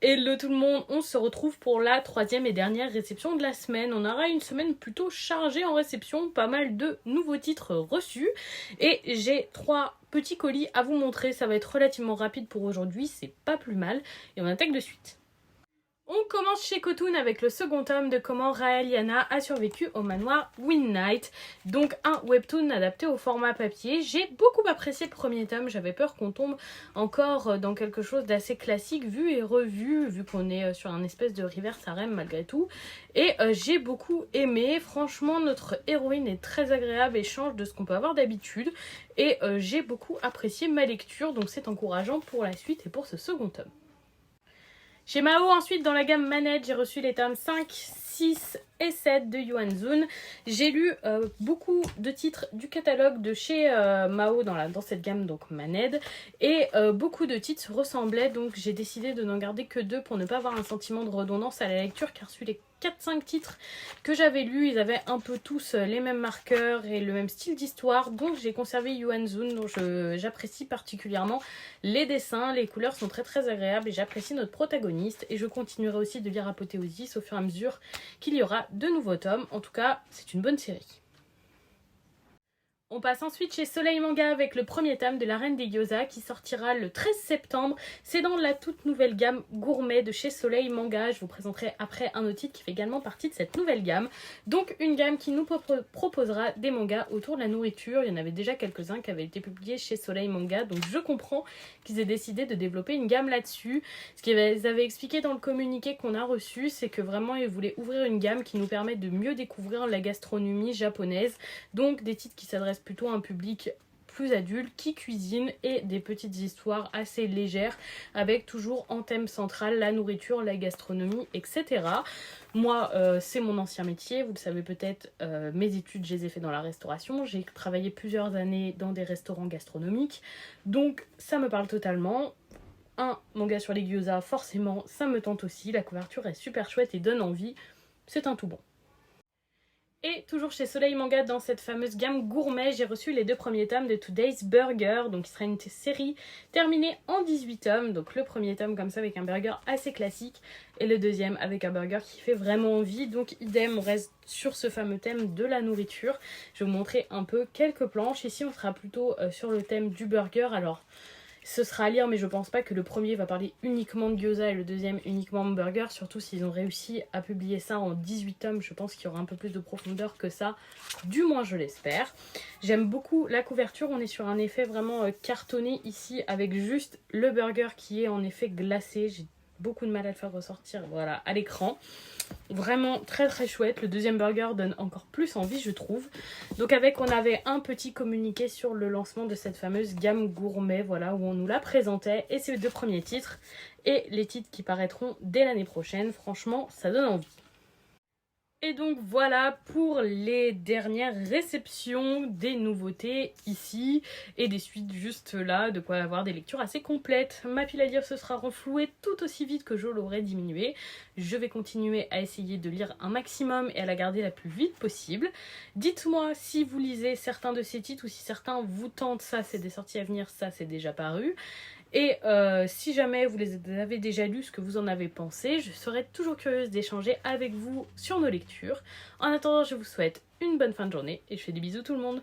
Hello tout le monde, on se retrouve pour la troisième et dernière réception de la semaine. On aura une semaine plutôt chargée en réception, pas mal de nouveaux titres reçus. Et j'ai 3 petits colis à vous montrer, ça va être relativement rapide pour aujourd'hui, c'est pas plus mal. Et on attaque de suite. On commence chez Kotun avec le second tome de Comment Raeliana a survécu au manoir Winnight. Donc un webtoon adapté au format papier. J'ai beaucoup apprécié le premier tome, j'avais peur qu'on tombe encore dans quelque chose d'assez classique, vu et revu, vu qu'on est sur un espèce de reverse harem malgré tout. Et j'ai beaucoup aimé, franchement notre héroïne est très agréable et change de ce qu'on peut avoir d'habitude. Et j'ai beaucoup apprécié ma lecture, donc c'est encourageant pour la suite et pour ce second tome. Chez Mao, ensuite, dans la gamme Manette, j'ai reçu les tomes 5, 6 et 7 de Yuan Zun. J'ai lu beaucoup de titres du catalogue de chez Mao dans cette gamme, donc Manette. Et beaucoup de titres se ressemblaient, donc j'ai décidé de n'en garder que 2 pour ne pas avoir un sentiment de redondance à la lecture, car sur les 4-5 titres que j'avais lus, ils avaient un peu tous les mêmes marqueurs et le même style d'histoire. Donc j'ai conservé Yuan Zun, dont j'apprécie particulièrement les dessins, les couleurs sont très très agréables et j'apprécie notre protagoniste. Et je continuerai aussi de lire Apothéosis au fur et à mesure qu'il y aura de nouveaux tomes. En tout cas, c'est une bonne série. On passe ensuite chez Soleil Manga avec le premier tome de La Reine des Gyoza qui sortira le 13 septembre. C'est dans la toute nouvelle gamme gourmet de chez Soleil Manga. Je vous présenterai après un autre titre qui fait également partie de cette nouvelle gamme. Donc une gamme qui nous proposera des mangas autour de la nourriture. Il y en avait déjà quelques-uns qui avaient été publiés chez Soleil Manga. Donc je comprends qu'ils aient décidé de développer une gamme là-dessus. Ce qu'ils avaient expliqué dans le communiqué qu'on a reçu, c'est que vraiment ils voulaient ouvrir une gamme qui nous permet de mieux découvrir la gastronomie japonaise. Donc des titres qui s'adressent plutôt à un public plus adulte qui cuisine et des petites histoires assez légères avec toujours en thème central la nourriture, la gastronomie, etc. Moi, c'est mon ancien métier, vous le savez peut-être, mes études, je les ai fait dans la restauration. J'ai travaillé plusieurs années dans des restaurants gastronomiques, donc ça me parle totalement. Un manga sur les gyoza, forcément, ça me tente aussi. La couverture est super chouette et donne envie. C'est un tout bon. Et toujours chez Soleil Manga, dans cette fameuse gamme gourmet, j'ai reçu les 2 premiers tomes de Today's Burger, donc qui sera une série terminée en 18 tomes. Donc le premier tome comme ça avec un burger assez classique et le deuxième avec un burger qui fait vraiment envie. Donc idem, on reste sur ce fameux thème de la nourriture. Je vais vous montrer un peu quelques planches. Ici on sera plutôt sur le thème du burger. Alors ce sera à lire, mais je pense pas que le premier va parler uniquement de gyoza et le deuxième uniquement de burger. Surtout s'ils ont réussi à publier ça en 18 tomes, je pense qu'il y aura un peu plus de profondeur que ça. Du moins, je l'espère. J'aime beaucoup la couverture. On est sur un effet vraiment cartonné ici, avec juste le burger qui est en effet glacé. J'ai beaucoup de mal à le faire ressortir, voilà, à l'écran. Vraiment très très chouette. Le deuxième burger donne encore plus envie, je trouve. Donc on avait un petit communiqué sur le lancement de cette fameuse gamme gourmet, voilà, où on nous la présentait. Et c'est les 2 premiers titres et les titres qui paraîtront dès l'année prochaine. Franchement, ça donne envie. Et donc voilà pour les dernières réceptions des nouveautés ici et des suites juste là, de quoi avoir des lectures assez complètes. Ma pile à lire se sera renflouée tout aussi vite que je l'aurais diminuée. Je vais continuer à essayer de lire un maximum et à la garder la plus vite possible. Dites-moi si vous lisez certains de ces titres ou si certains vous tentent. Ça c'est des sorties à venir, ça c'est déjà paru. Et si jamais vous les avez déjà lus, ce que vous en avez pensé, je serais toujours curieuse d'échanger avec vous sur nos lectures. En attendant, je vous souhaite une bonne fin de journée et je fais des bisous tout le monde.